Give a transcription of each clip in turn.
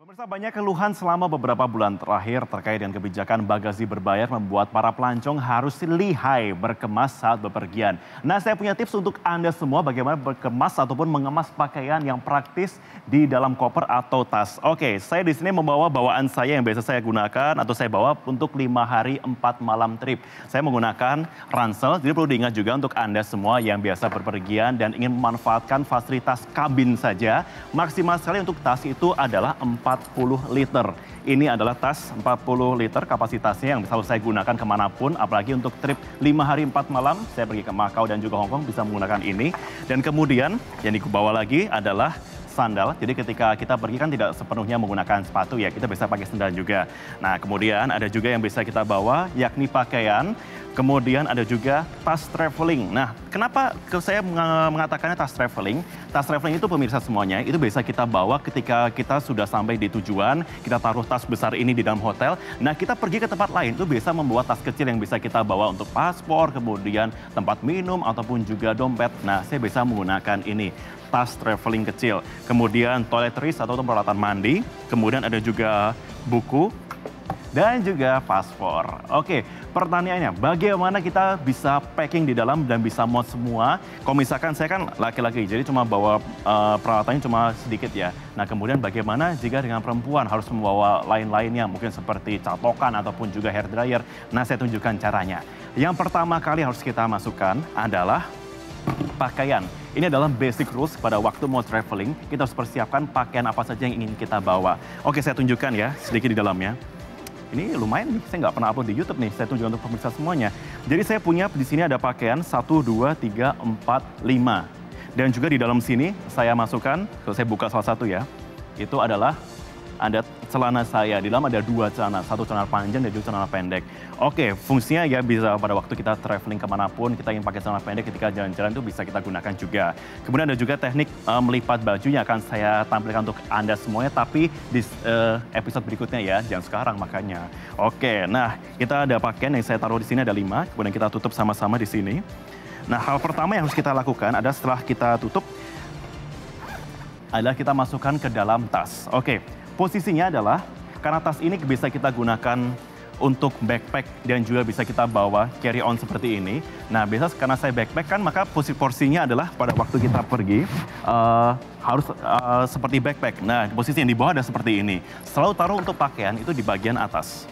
Pemirsa, banyak keluhan selama beberapa bulan terakhir terkait dengan kebijakan bagasi berbayar membuat para pelancong harus lihai berkemas saat bepergian. Nah, saya punya tips untuk Anda semua bagaimana berkemas ataupun mengemas pakaian yang praktis di dalam koper atau tas. Oke, saya di sini membawa bawaan saya yang biasa saya gunakan atau saya bawa untuk 5 hari 4 malam trip. Saya menggunakan ransel, jadi perlu diingat juga untuk Anda semua yang biasa berpergian dan ingin memanfaatkan fasilitas kabin saja. Maksimal sekali untuk tas itu adalah 40 liter. Ini adalah tas 40 liter kapasitasnya yang selalu saya gunakan kemanapun, apalagi untuk trip 5 hari 4 malam, saya pergi ke Macau dan juga Hong Kong bisa menggunakan ini. Dan kemudian yang dibawa lagi adalah sandal, jadi ketika kita pergi kan tidak sepenuhnya menggunakan sepatu ya, kita bisa pakai sandal juga. Nah, kemudian ada juga yang bisa kita bawa, yakni pakaian. Kemudian ada juga tas traveling. Nah, kenapa saya mengatakannya tas traveling? Tas traveling itu pemirsa semuanya, itu bisa kita bawa ketika kita sudah sampai di tujuan, kita taruh tas besar ini di dalam hotel. Nah, kita pergi ke tempat lain, itu bisa membawa tas kecil yang bisa kita bawa untuk paspor, kemudian tempat minum, ataupun juga dompet. Nah, saya bisa menggunakan ini, tas traveling kecil. Kemudian toiletries atau peralatan mandi, kemudian ada juga buku, dan juga paspor. Oke, pertanyaannya, bagaimana kita bisa packing di dalam dan bisa muat semua? Kalau misalkan saya kan laki-laki, jadi cuma bawa peralatannya cuma sedikit ya. Nah, kemudian bagaimana jika dengan perempuan harus membawa lain-lainnya, mungkin seperti catokan ataupun juga hair dryer. Nah, saya tunjukkan caranya. Yang pertama kali harus kita masukkan adalah pakaian. Ini adalah basic rules pada waktu mau traveling, kita harus persiapkan pakaian apa saja yang ingin kita bawa. Oke, saya tunjukkan ya, sedikit di dalamnya. Ini lumayan nih, saya nggak pernah upload di YouTube nih, saya tunjukkan untuk pemirsa semuanya. Jadi saya punya di sini ada pakaian 1, 2, 3, 4, 5. Dan juga di dalam sini saya masukkan, kalau saya buka salah satu ya, itu adalah ada celana saya. Di dalam ada 2 celana, satu celana panjang dan juga celana pendek. Oke, fungsinya ya bisa pada waktu kita traveling kemanapun, kita ingin pakai celana pendek ketika jalan-jalan itu bisa kita gunakan juga. Kemudian ada juga teknik melipat baju yang akan saya tampilkan untuk Anda semuanya, tapi di episode berikutnya ya, jangan sekarang makanya. Oke, nah kita ada pakaian yang saya taruh di sini ada 5, kemudian kita tutup sama-sama di sini. Nah, hal pertama yang harus kita lakukan adalah setelah kita tutup, adalah kita masukkan ke dalam tas. Oke. Posisinya adalah, karena tas ini bisa kita gunakan untuk backpack dan juga bisa kita bawa carry on seperti ini. Nah, biasa karena saya backpack kan, maka porsinya adalah pada waktu kita pergi harus seperti backpack. Nah, posisi yang di bawah ada seperti ini. Selalu taruh untuk pakaian itu di bagian atas.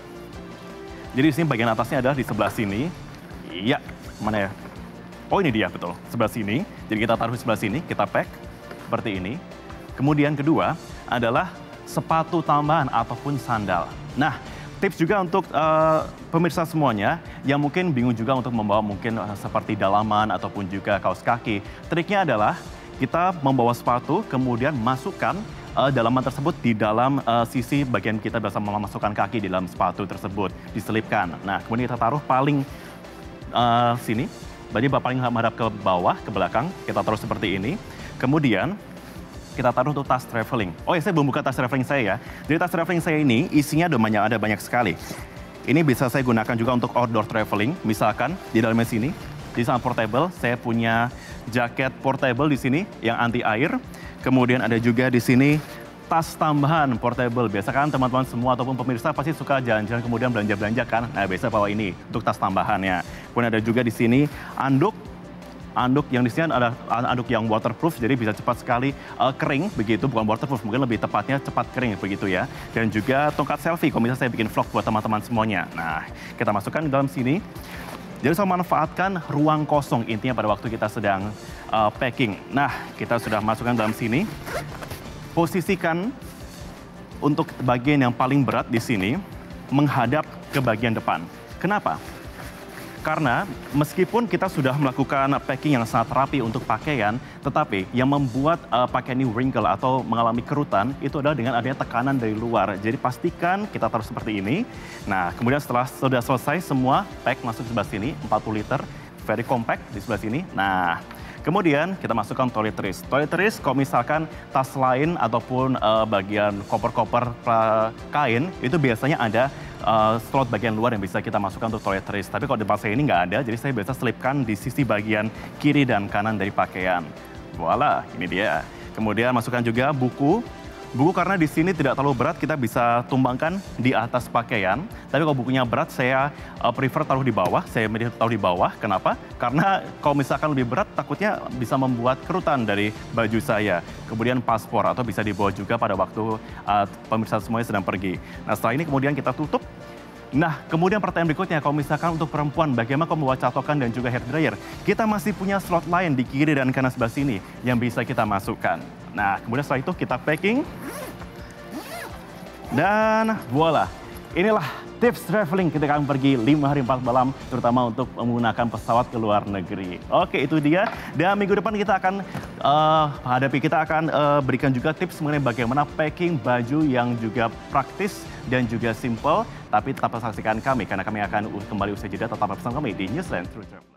Jadi di sini bagian atasnya adalah di sebelah sini. Iya, mana ya? Oh, ini dia, betul. Sebelah sini. Jadi kita taruh di sebelah sini, kita pack seperti ini. Kemudian kedua adalah sepatu tambahan ataupun sandal. Nah, tips juga untuk pemirsa semuanya yang mungkin bingung juga untuk membawa mungkin seperti dalaman ataupun juga kaos kaki. Triknya adalah kita membawa sepatu, kemudian masukkan dalaman tersebut di dalam sisi bagian kita bisa memasukkan kaki di dalam sepatu tersebut, diselipkan. Nah, kemudian kita taruh paling sini, berarti paling menghadap ke bawah, ke belakang, kita taruh seperti ini. Kemudian kita taruh untuk tas traveling. Oh ya, saya belum buka tas traveling saya ya. Jadi tas traveling saya ini isinya ada banyak sekali. Ini bisa saya gunakan juga untuk outdoor traveling. Misalkan di dalamnya sini, di sana portable. Saya punya jaket portable di sini yang anti air. Kemudian ada juga di sini tas tambahan portable. Biasa kan teman-teman semua ataupun pemirsa pasti suka jalan-jalan kemudian belanja-belanja kan. Nah, biasa bawa ini untuk tas tambahannya. Kemudian ada juga di sini anduk yang di sini ada anduk yang waterproof, jadi bisa cepat sekali kering begitu, bukan waterproof, mungkin lebih tepatnya cepat kering begitu ya. Dan juga tongkat selfie, kalau misalnya saya bikin vlog buat teman-teman semuanya. Nah, kita masukkan di dalam sini. Jadi saya manfaatkan ruang kosong intinya pada waktu kita sedang packing. Nah, kita sudah masukkan dalam sini. Posisikan untuk bagian yang paling berat di sini menghadap ke bagian depan. Kenapa? Karena meskipun kita sudah melakukan packing yang sangat rapi untuk pakaian, tetapi yang membuat pakaian ini wrinkle atau mengalami kerutan itu adalah dengan adanya tekanan dari luar. Jadi pastikan kita taruh seperti ini. Nah, kemudian setelah sudah selesai semua pack masuk di sebelah sini, 40 liter, very compact di sebelah sini. Nah, kemudian kita masukkan toiletries. Toiletries kalau misalkan tas lain ataupun bagian koper-koper kain itu biasanya ada slot bagian luar yang bisa kita masukkan untuk toiletries. Tapi kalau di tempat saya ini nggak ada, jadi saya biasa selipkan di sisi bagian kiri dan kanan dari pakaian. Voila, ini dia. Kemudian masukkan juga buku. Buku karena di sini tidak terlalu berat, kita bisa tumbangkan di atas pakaian. Tapi kalau bukunya berat, saya prefer taruh di bawah. Saya milih taruh di bawah. Kenapa? Karena kalau misalkan lebih berat, takutnya bisa membuat kerutan dari baju saya. Kemudian paspor, atau bisa dibawa juga pada waktu pemirsa semuanya sedang pergi. Nah, setelah ini kemudian kita tutup. Nah, kemudian pertanyaan berikutnya, kalau misalkan untuk perempuan, bagaimana kalau membawa catokan dan juga hair dryer? Kita masih punya slot lain di kiri dan kanan sebelah sini yang bisa kita masukkan. Nah, kemudian setelah itu kita packing. Dan voila, inilah tips traveling ketika kami pergi 5 hari 4 malam, terutama untuk menggunakan pesawat ke luar negeri. Oke, itu dia. Dan minggu depan kita akan berikan juga tips mengenai bagaimana packing baju yang juga praktis dan juga simple. Tapi tetap saksikan kami, karena kami akan kembali usai jeda, tetap bersama kami di Newsland True Traveler.